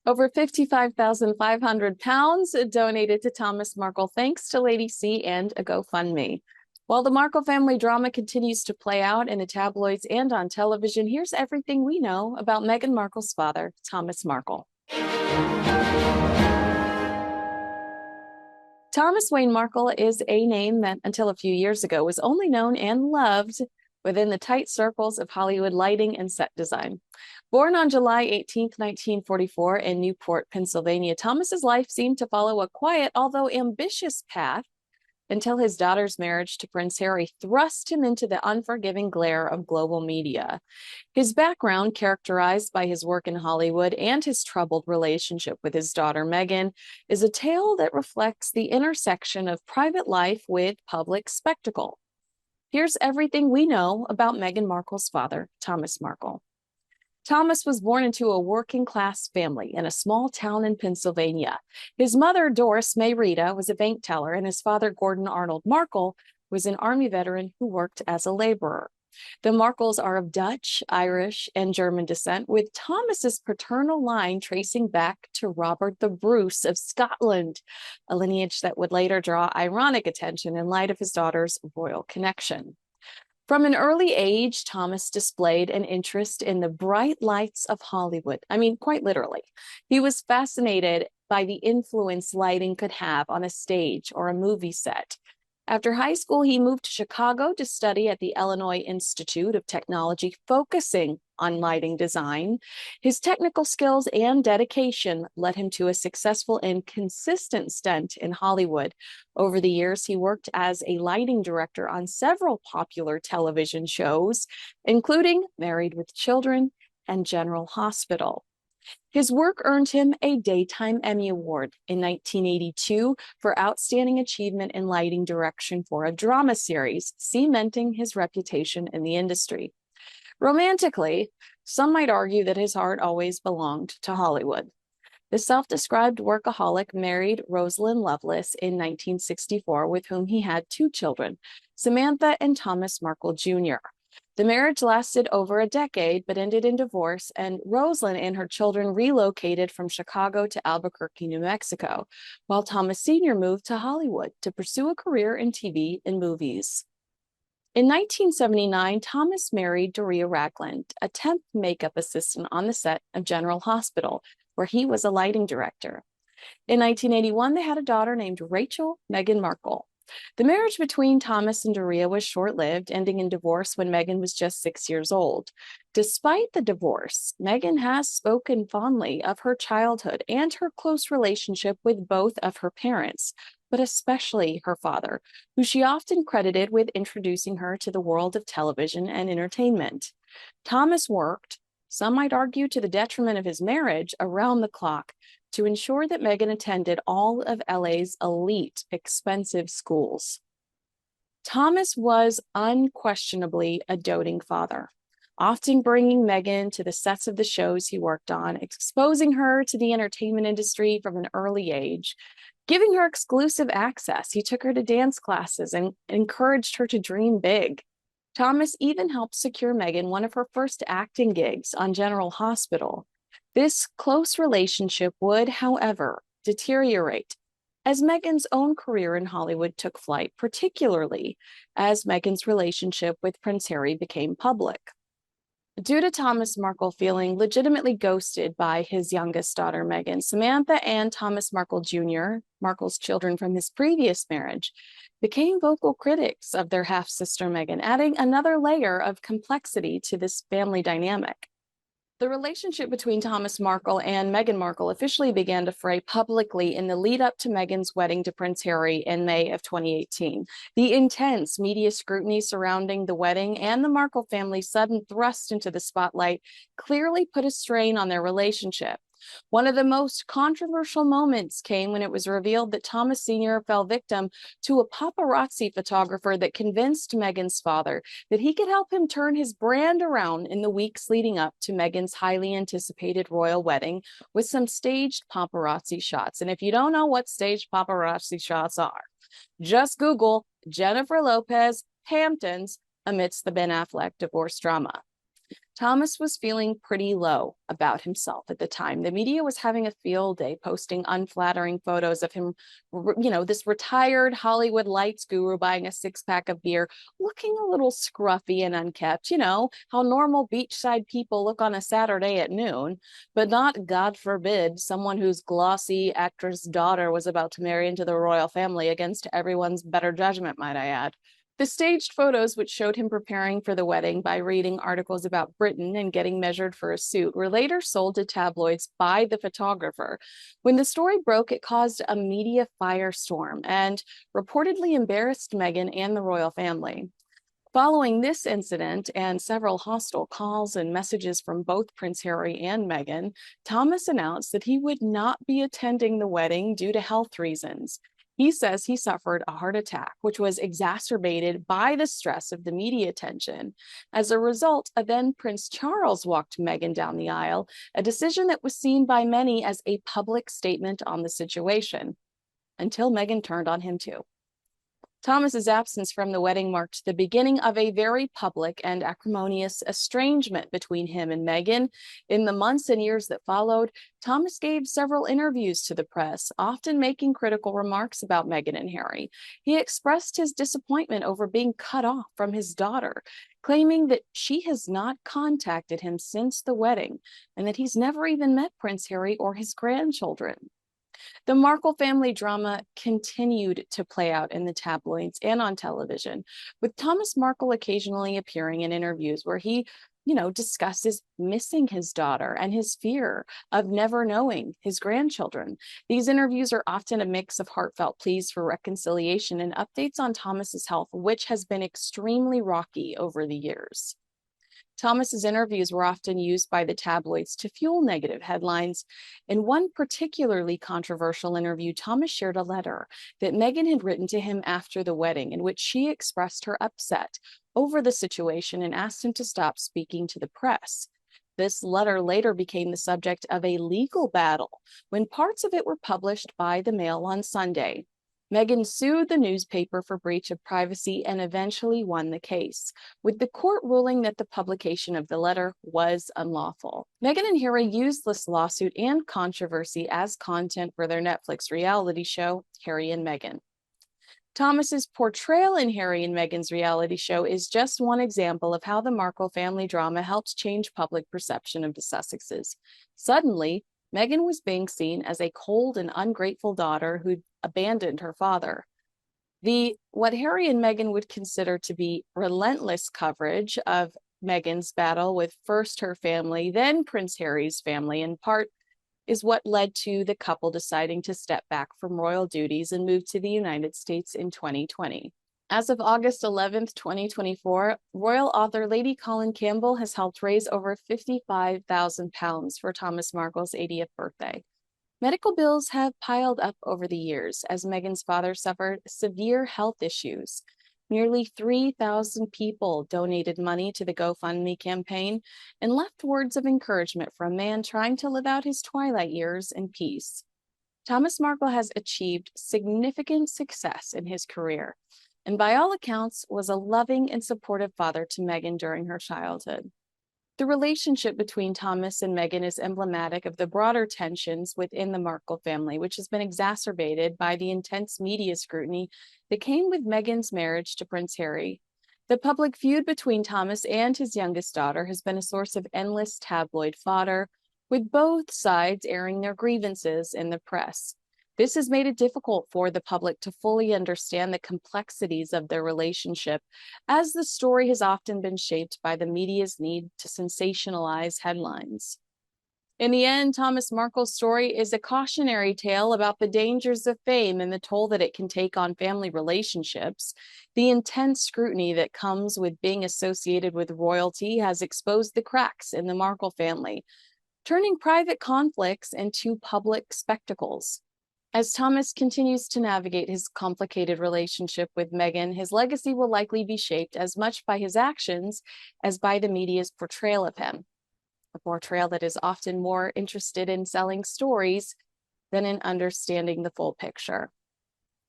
Over 55,500 pounds donated to Thomas Markle thanks to Lady C and a GoFundMe. While the Markle family drama continues to play out in the tabloids and on television, here's everything we know about Meghan Markle's father, Thomas Markle. Thomas Wayne Markle is a name that until a few years ago was only known and loved within the tight circles of Hollywood lighting and set design. Born on July 18, 1944 in Newport, Pennsylvania, Thomas's life seemed to follow a quiet, although ambitious path until his daughter's marriage to Prince Harry thrust him into the unforgiving glare of global media. His background, characterized by his work in Hollywood and his troubled relationship with his daughter Meghan, is a tale that reflects the intersection of private life with public spectacle. Here's everything we know about Meghan Markle's father, Thomas Markle. Thomas was born into a working-class family in a small town in Pennsylvania. His mother, Doris May Rita, was a bank teller, and his father, Gordon Arnold Markle, was an Army veteran who worked as a laborer. The Markles are of Dutch, Irish, and German descent, with Thomas's paternal line tracing back to Robert the Bruce of Scotland, a lineage that would later draw ironic attention in light of his daughter's royal connection. From an early age, Thomas displayed an interest in the bright lights of Hollywood. I mean, quite literally. He was fascinated by the influence lighting could have on a stage or a movie set. After high school, he moved to Chicago to study at the Illinois Institute of Technology, focusing on lighting design. His technical skills and dedication led him to a successful and consistent stint in Hollywood. Over the years, he worked as a lighting director on several popular television shows, including Married with Children and General Hospital. His work earned him a Daytime Emmy Award in 1982 for outstanding achievement in lighting direction for a drama series, cementing his reputation in the industry. Romantically, some might argue that his heart always belonged to Hollywood. The self-described workaholic married Rosalind Lovelace in 1964, with whom he had 2 children, Samantha and Thomas Markle Jr. The marriage lasted over a decade, but ended in divorce, and Rosalind and her children relocated from Chicago to Albuquerque, New Mexico, while Thomas Sr. moved to Hollywood to pursue a career in TV and movies. In 1979, Thomas married Doria Ragland, a temp makeup assistant on the set of General Hospital, where he was a lighting director. In 1981, they had a daughter named Rachel Meghan Markle. The marriage between Thomas and Doria was short-lived, ending in divorce when Meghan was just 6 years old. Despite the divorce, Meghan has spoken fondly of her childhood and her close relationship with both of her parents, but especially her father, who she often credited with introducing her to the world of television and entertainment. Thomas worked, some might argue to the detriment of his marriage, around the clock to ensure that Meghan attended all of LA's elite, expensive schools. Thomas was unquestionably a doting father, often bringing Meghan to the sets of the shows he worked on, exposing her to the entertainment industry from an early age, giving her exclusive access. He took her to dance classes and encouraged her to dream big. Thomas even helped secure Meghan one of her first acting gigs on General Hospital. This close relationship would, however, deteriorate as Meghan's own career in Hollywood took flight, particularly as Meghan's relationship with Prince Harry became public. Due to Thomas Markle feeling legitimately ghosted by his youngest daughter, Meghan, Samantha and Thomas Markle Jr., Markle's children from his previous marriage, became vocal critics of their half-sister Meghan, adding another layer of complexity to this family dynamic. The relationship between Thomas Markle and Meghan Markle officially began to fray publicly in the lead up to Meghan's wedding to Prince Harry in May of 2018. The intense media scrutiny surrounding the wedding and the Markle family's sudden thrust into the spotlight clearly put a strain on their relationship. One of the most controversial moments came when it was revealed that Thomas Sr. fell victim to a paparazzi photographer that convinced Meghan's father that he could help him turn his brand around in the weeks leading up to Meghan's highly anticipated royal wedding with some staged paparazzi shots. And if you don't know what staged paparazzi shots are, just Google Jennifer Lopez Hamptons amidst the Ben Affleck divorce drama. Thomas was feeling pretty low about himself at the time. The media was having a field day, posting unflattering photos of him, this retired Hollywood lights guru buying a six-pack of beer, looking a little scruffy and unkempt, how normal beachside people look on a Saturday at noon, but not, God forbid, someone whose glossy actress daughter was about to marry into the royal family against everyone's better judgment, might I add. The staged photos, which showed him preparing for the wedding by reading articles about Britain and getting measured for a suit, were later sold to tabloids by the photographer. When the story broke, it caused a media firestorm and reportedly embarrassed Meghan and the royal family. Following this incident and several hostile calls and messages from both Prince Harry and Meghan, Thomas announced that he would not be attending the wedding due to health reasons. He says he suffered a heart attack, which was exacerbated by the stress of the media attention. As a result, then Prince Charles walked Meghan down the aisle, a decision that was seen by many as a public statement on the situation, until Meghan turned on him too. Thomas's absence from the wedding marked the beginning of a very public and acrimonious estrangement between him and Meghan. In the months and years that followed, Thomas gave several interviews to the press, often making critical remarks about Meghan and Harry. He expressed his disappointment over being cut off from his daughter, claiming that she has not contacted him since the wedding and that he's never even met Prince Harry or his grandchildren. The Markle family drama continued to play out in the tabloids and on television, with Thomas Markle occasionally appearing in interviews where he, discusses missing his daughter and his fear of never knowing his grandchildren. These interviews are often a mix of heartfelt pleas for reconciliation and updates on Thomas's health, which has been extremely rocky over the years. Thomas's interviews were often used by the tabloids to fuel negative headlines. In one particularly controversial interview, Thomas shared a letter that Meghan had written to him after the wedding, in which she expressed her upset over the situation and asked him to stop speaking to the press. This letter later became the subject of a legal battle when parts of it were published by the Mail on Sunday. Meghan sued the newspaper for breach of privacy and eventually won the case, with the court ruling that the publication of the letter was unlawful. Meghan and Harry used this lawsuit and controversy as content for their Netflix reality show, Harry and Meghan. Thomas's portrayal in Harry and Meghan's reality show is just one example of how the Markle family drama helped change public perception of the Sussexes. Suddenly, Meghan was being seen as a cold and ungrateful daughter who'd abandoned her father. What Harry and Meghan would consider to be relentless coverage of Meghan's battle with first her family, then Prince Harry's family, in part, is what led to the couple deciding to step back from royal duties and move to the United States in 2020. As of August 11th, 2024, royal author Lady Colin Campbell has helped raise over £55,000 for Thomas Markle's 80th birthday. Medical bills have piled up over the years as Meghan's father suffered severe health issues. Nearly 3,000 people donated money to the GoFundMe campaign and left words of encouragement for a man trying to live out his twilight years in peace. Thomas Markle has achieved significant success in his career, and by all accounts was a loving and supportive father to Meghan during her childhood. The relationship between Thomas and Meghan is emblematic of the broader tensions within the Markle family, which has been exacerbated by the intense media scrutiny that came with Meghan's marriage to Prince Harry. The public feud between Thomas and his youngest daughter has been a source of endless tabloid fodder, with both sides airing their grievances in the press. This has made it difficult for the public to fully understand the complexities of their relationship, as the story has often been shaped by the media's need to sensationalize headlines. In the end, Thomas Markle's story is a cautionary tale about the dangers of fame and the toll that it can take on family relationships. The intense scrutiny that comes with being associated with royalty has exposed the cracks in the Markle family, turning private conflicts into public spectacles. As Thomas continues to navigate his complicated relationship with Meghan, his legacy will likely be shaped as much by his actions as by the media's portrayal of him, a portrayal that is often more interested in selling stories than in understanding the full picture.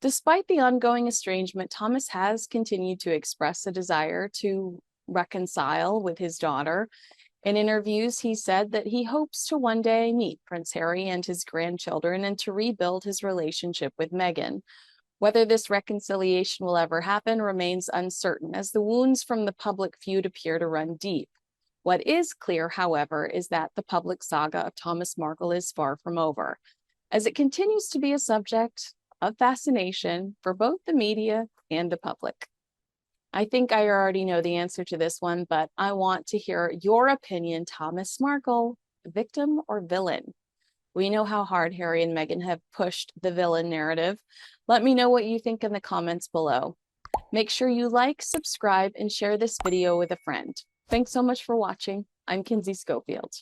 Despite the ongoing estrangement, Thomas has continued to express a desire to reconcile with his daughter. In interviews, he said that he hopes to one day meet Prince Harry and his grandchildren and to rebuild his relationship with Meghan. Whether this reconciliation will ever happen remains uncertain, as the wounds from the public feud appear to run deep. What is clear, however, is that the public saga of Thomas Markle is far from over, as it continues to be a subject of fascination for both the media and the public. I think I already know the answer to this one, but I want to hear your opinion. Thomas Markle, victim or villain? We know how hard Harry and Meghan have pushed the villain narrative. Let me know what you think in the comments below. Make sure you like, subscribe, and share this video with a friend. Thanks so much for watching. I'm Kinsey Schofield.